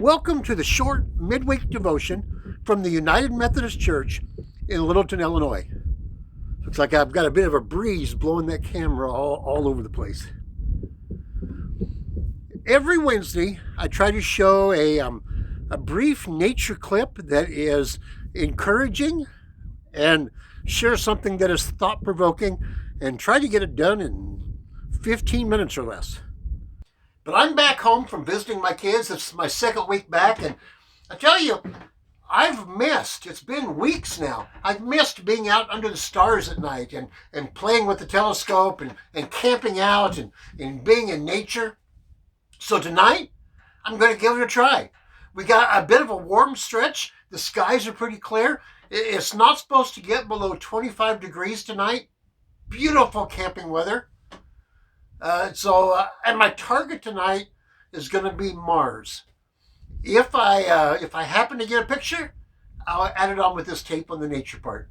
Welcome to the short midweek devotion from the United Methodist Church in Littleton, Illinois. Looks like I've got a bit of a breeze blowing that camera all over the place. Every Wednesday, I try to show a brief nature clip that is encouraging and share something that is thought-provoking and try to get it done in 15 minutes or less. But I'm back home from visiting my kids. It's my second week back, and I tell you, I've missed, it's been weeks now, I've missed being out under the stars at night and playing with the telescope and camping out and being in nature. So tonight, I'm going to give it a try. We got a bit of a warm stretch. The skies are pretty clear. It's not supposed to get below 25 degrees tonight. Beautiful camping weather. And my target tonight is going to be Mars. If I happen to get a picture, I'll add it on with this tape on the nature part.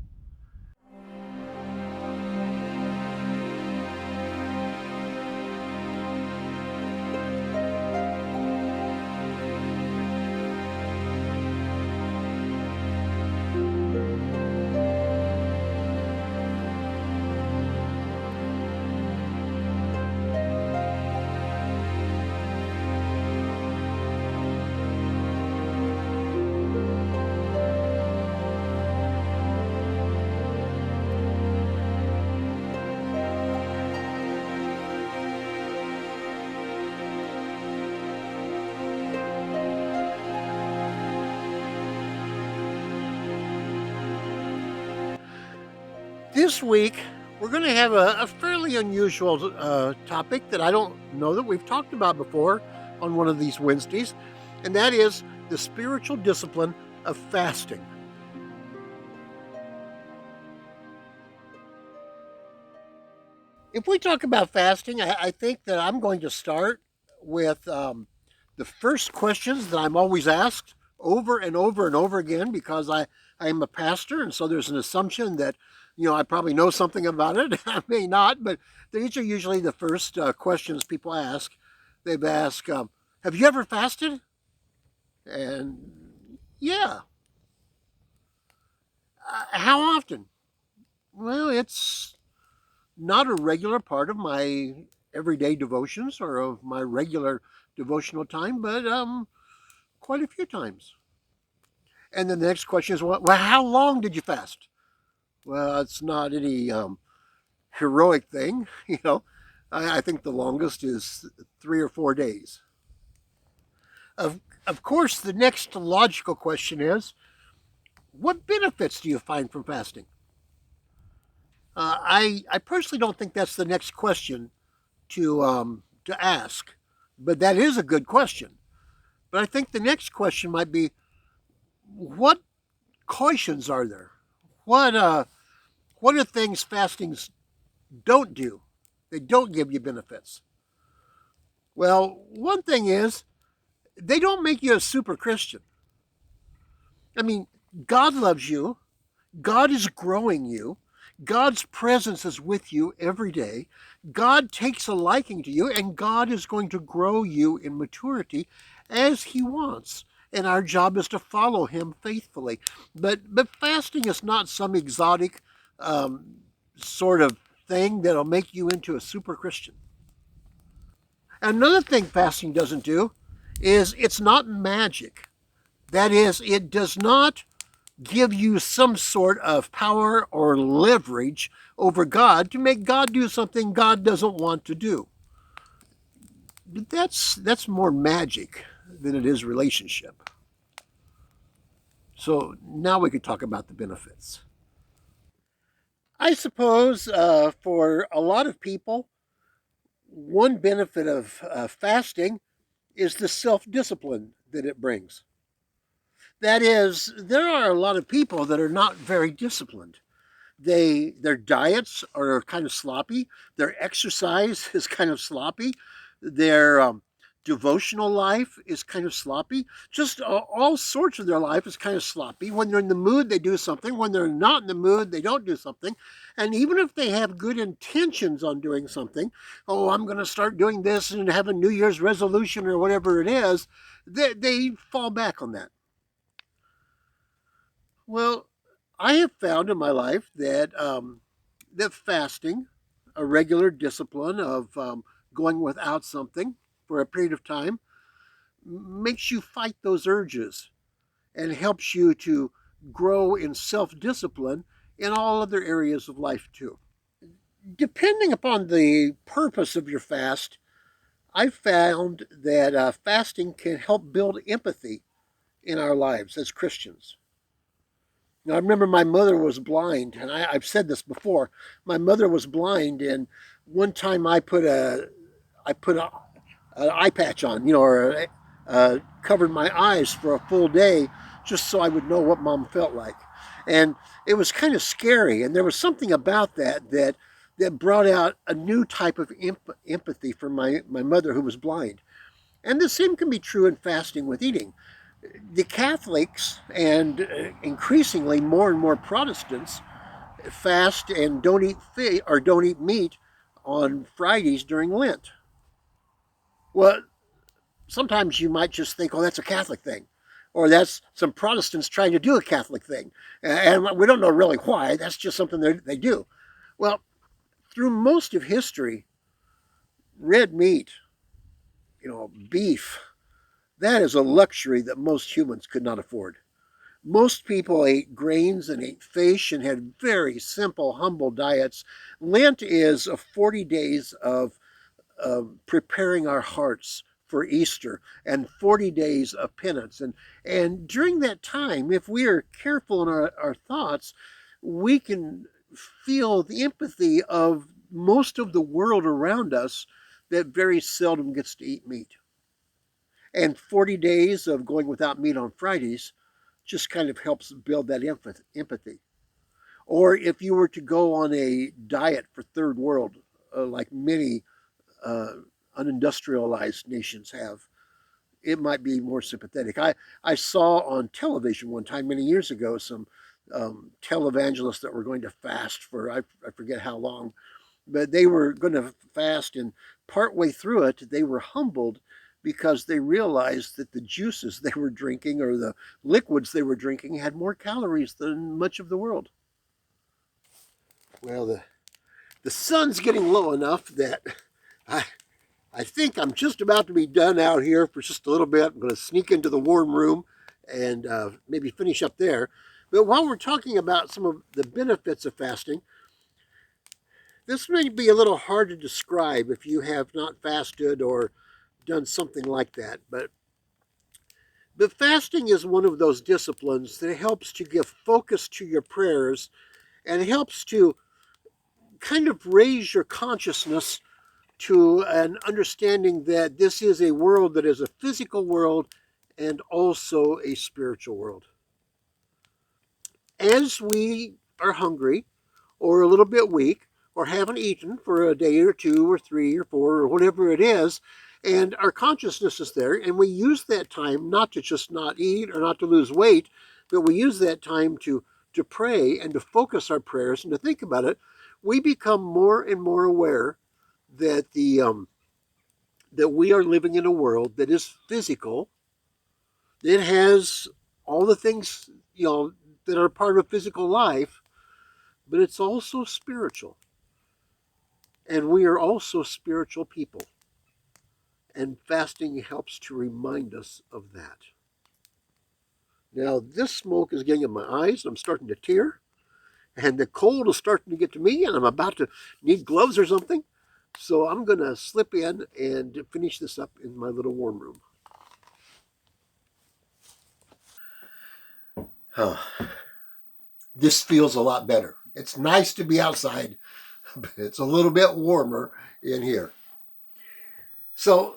This week, we're going to have a fairly unusual topic that I don't know that we've talked about before on one of these Wednesdays, and that is the spiritual discipline of fasting. If we talk about fasting, I think that I'm going to start with the first questions that I'm always asked over and over and over again because I am a pastor, and so there's an assumption that I probably know something about it. I may not, but these are usually the first questions people ask. They've asked, have you ever fasted? And yeah. How often? Well, it's not a regular part of my everyday devotions or of my regular devotional time, but quite a few times. And then the next question is, well, how long did you fast? Well, it's not any heroic thing, I think the longest is 3 or 4 days. Of course, the next logical question is, what benefits do you find from fasting? I personally don't think that's the next question to ask, but that is a good question. But I think the next question might be, what cautions are there? What are things fastings don't do? They don't give you benefits. Well, one thing is, they don't make you a super Christian. I mean, God loves you. God is growing you. God's presence is with you every day. God takes a liking to you, and God is going to grow you in maturity as He wants. And our job is to follow Him faithfully. But fasting is not some exotic sort of thing that'll make you into a super Christian. Another thing fasting doesn't do is it's not magic. That is, it does not give you some sort of power or leverage over God to make God do something God doesn't want to do. That's more magic than it is relationship. So now we could talk about the benefits. I suppose for a lot of people, one benefit of fasting is the self-discipline that it brings. That is, there are a lot of people that are not very disciplined. Their diets are kind of sloppy. Their exercise is kind of sloppy. Their devotional life is kind of sloppy. Just all sorts of their life is kind of sloppy. When they're in the mood, they do something. When they're not in the mood, they don't do something. And even if they have good intentions on doing something, oh, I'm going to start doing this and have a New Year's resolution or whatever it is, they fall back on that. Well, I have found in my life that that fasting, a regular discipline of going without something for a period of time, makes you fight those urges and helps you to grow in self discipline in all other areas of life too. Depending upon the purpose of your fast, I've found that fasting can help build empathy in our lives as Christians. Now, I remember my mother was blind, and I've said this before. My mother was blind, and one time I put an eye patch on, or covered my eyes for a full day just so I would know what mom felt like. And it was kind of scary. And there was something about that brought out a new type of empathy for my mother who was blind. And the same can be true in fasting with eating. The Catholics and increasingly more and more Protestants fast and don't eat or don't eat meat on Fridays during Lent. Well, sometimes you might just think, oh, that's a Catholic thing, or that's some Protestants trying to do a Catholic thing. And we don't know really why. That's just something they do. Well, through most of history, red meat, beef, that is a luxury that most humans could not afford. Most people ate grains and ate fish and had very simple, humble diets. Lent is 40 days of preparing our hearts for Easter and 40 days of penance. And during that time, if we are careful in our thoughts, we can feel the empathy of most of the world around us that very seldom gets to eat meat. And 40 days of going without meat on Fridays just kind of helps build that empathy. Or if you were to go on a diet for third world, like many uh, unindustrialized nations have, it might be more sympathetic. I saw on television one time many years ago some televangelists that were going to fast for, I forget how long, but they were going to fast, and partway through it, they were humbled because they realized that the juices they were drinking or the liquids they were drinking had more calories than much of the world. Well, the sun's getting low enough that I, I think I'm just about to be done out here for just a little bit. I'm going to sneak into the warm room and maybe finish up there. But while we're talking about some of the benefits of fasting, this may be a little hard to describe if you have not fasted or done something like that. But fasting is one of those disciplines that helps to give focus to your prayers and helps to kind of raise your consciousness to an understanding that this is a world that is a physical world and also a spiritual world. As we are hungry or a little bit weak or haven't eaten for a day or two or three or four or whatever it is, and our consciousness is there, and we use that time not to just not eat or not to lose weight, but we use that time to pray and to focus our prayers and to think about it, we become more and more aware that that we are living in a world that is physical. It has all the things that are part of physical life, but it's also spiritual, and we are also spiritual people. And fasting helps to remind us of that. Now, this smoke is getting in my eyes. I'm starting to tear, and the cold is starting to get to me, and I'm about to need gloves or something. So I'm going to slip in and finish this up in my little warm room. Oh, this feels a lot better. It's nice to be outside, but it's a little bit warmer in here. So,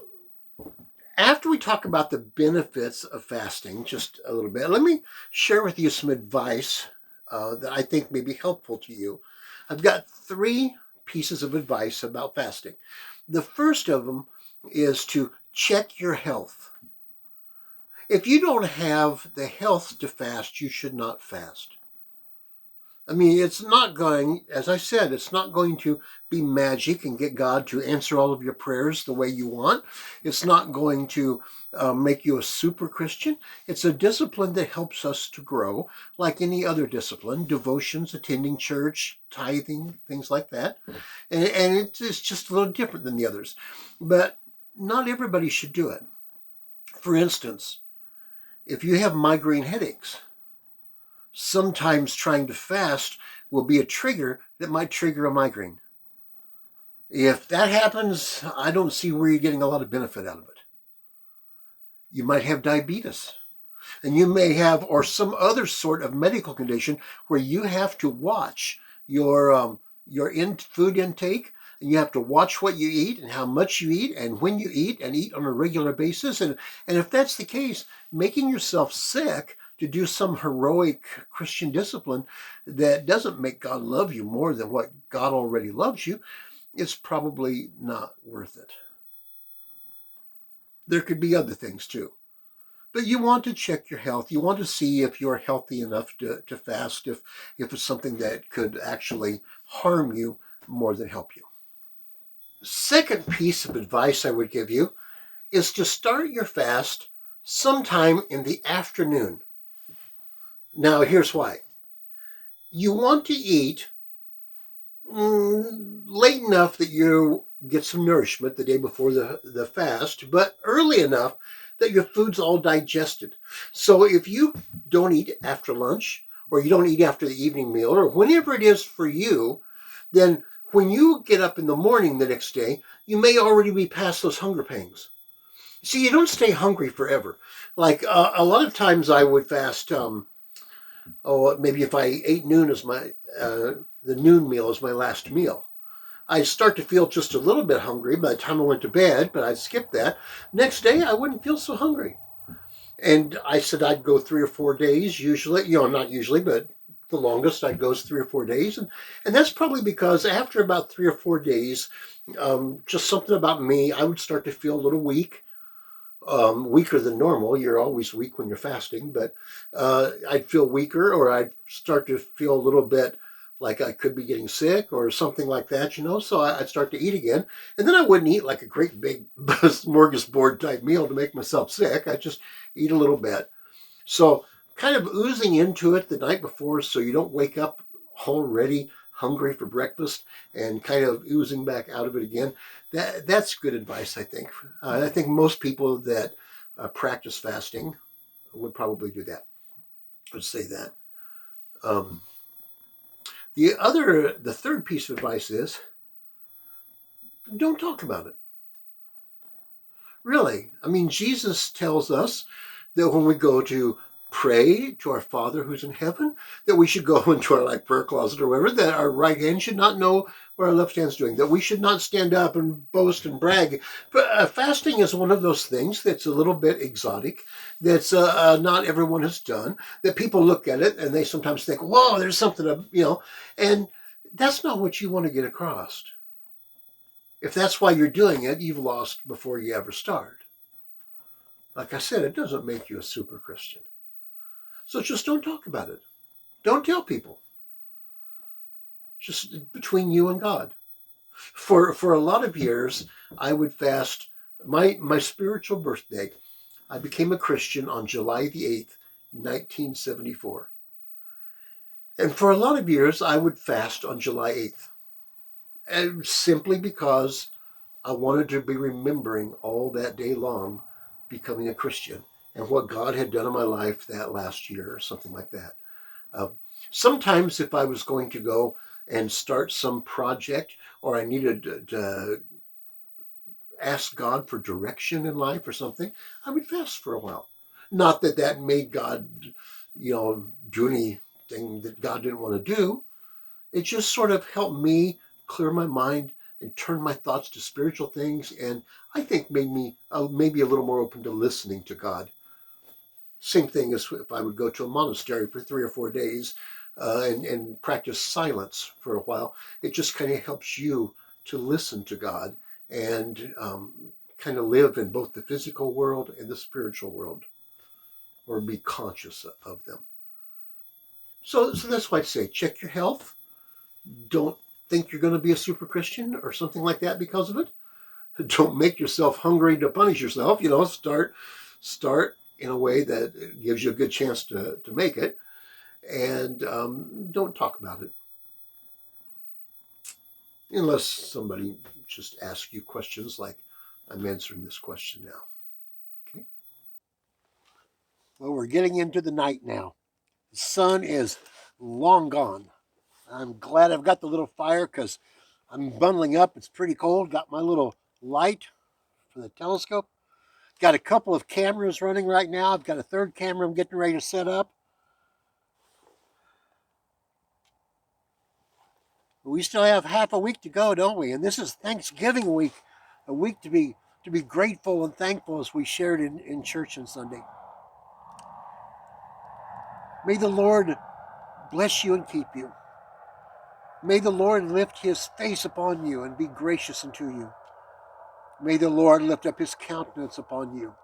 after we talk about the benefits of fasting just a little bit, let me share with you some advice that I think may be helpful to you. I've got 3 pieces of advice about fasting. The first of them is to check your health. If you don't have the health to fast, you should not fast. I mean, it's not going, as I said, it's not going to be magic and get God to answer all of your prayers the way you want. It's not going to make you a super Christian. It's a discipline that helps us to grow, like any other discipline, devotions, attending church, tithing, things like that. And it's just a little different than the others. But not everybody should do it. For instance, if you have migraine headaches, sometimes trying to fast will be a trigger that might trigger a migraine. If that happens, I don't see where you're getting a lot of benefit out of it. You might have diabetes, and you may have, or some other sort of medical condition where you have to watch your food intake, and you have to watch what you eat and how much you eat and when you eat and eat on a regular basis. And if that's the case, making yourself sick to do some heroic Christian discipline that doesn't make God love you more than what God already loves you, is probably not worth it. There could be other things too. But you want to check your health. You want to see if you're healthy enough to fast, if it's something that could actually harm you more than help you. Second piece of advice I would give you is to start your fast sometime in the afternoon. Now, here's why. You want to eat late enough that you get some nourishment the day before the fast, but early enough that your food's all digested. So if you don't eat after lunch, or you don't eat after the evening meal, or whenever it is for you, then when you get up in the morning the next day, you may already be past those hunger pangs. See, you don't stay hungry forever. Like a lot of times I would fast, maybe if I ate noon as the noon meal as my last meal. I'd start to feel just a little bit hungry by the time I went to bed, but I'd skip that. Next day, I wouldn't feel so hungry. And I said I'd go 3 or 4 days, usually, not usually, but the longest I'd go is 3 or 4 days. And that's probably because after about 3 or 4 days, just something about me, I would start to feel a little weak. Weaker than normal. You're always weak when you're fasting, but I'd feel weaker, or I'd start to feel a little bit like I could be getting sick or something like that, So I'd start to eat again. And then I wouldn't eat like a great big smorgasbord type meal to make myself sick. I'd just eat a little bit. So kind of oozing into it the night before so you don't wake up already hungry for breakfast and kind of oozing back out of it again. That's good advice, I think. I think most people that practice fasting would probably do that. Would say that. The third piece of advice is don't talk about it. Really. I mean, Jesus tells us that when we go to pray to our Father who's in heaven, that we should go into our prayer closet or whatever, that our right hand should not know what our left hand's doing, that we should not stand up and boast and brag. But fasting is one of those things that's a little bit exotic, that's not everyone has done, that people look at it and they sometimes think, whoa, there's something, and that's not what you want to get across. If that's why you're doing it, you've lost before you ever start. Like I said, it doesn't make you a super Christian. So just don't talk about it. Don't tell people. Just between you and God. For a lot of years, I would fast my spiritual birthday. I became a Christian on July the 8th, 1974. And for a lot of years, I would fast on July 8th. And simply because I wanted to be remembering all that day long becoming a Christian and what God had done in my life that last year or something like that. Sometimes if I was going to go and start some project, or I needed to ask God for direction in life or something, I would fast for a while. Not that made God, do anything that God didn't want to do. It just sort of helped me clear my mind and turn my thoughts to spiritual things, and I think made me maybe a little more open to listening to God. Same thing as if I would go to a monastery for 3 or 4 days and practice silence for a while. It just kind of helps you to listen to God and kind of live in both the physical world and the spiritual world, or be conscious of them. So that's why I say check your health. Don't think you're going to be a super Christian or something like that because of it. Don't make yourself hungry to punish yourself. Start in a way that gives you a good chance to make it, and don't talk about it unless somebody just asks you questions like I'm answering this question now. Okay. Well, we're getting into the night now. The sun is long gone. I'm glad I've got the little fire because I'm bundling up. It's pretty cold. Got my little light for the telescope. Got a couple of cameras running right now. I've got a third camera I'm getting ready to set up. We still have half a week to go, don't we? And this is Thanksgiving week, a week to be grateful and thankful as we shared in church on Sunday. May the Lord bless you and keep you. May the Lord lift his face upon you and be gracious unto you. May the Lord lift up his countenance upon you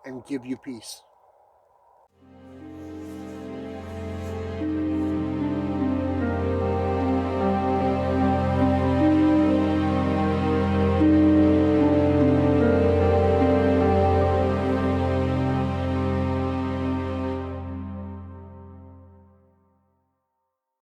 and give you peace.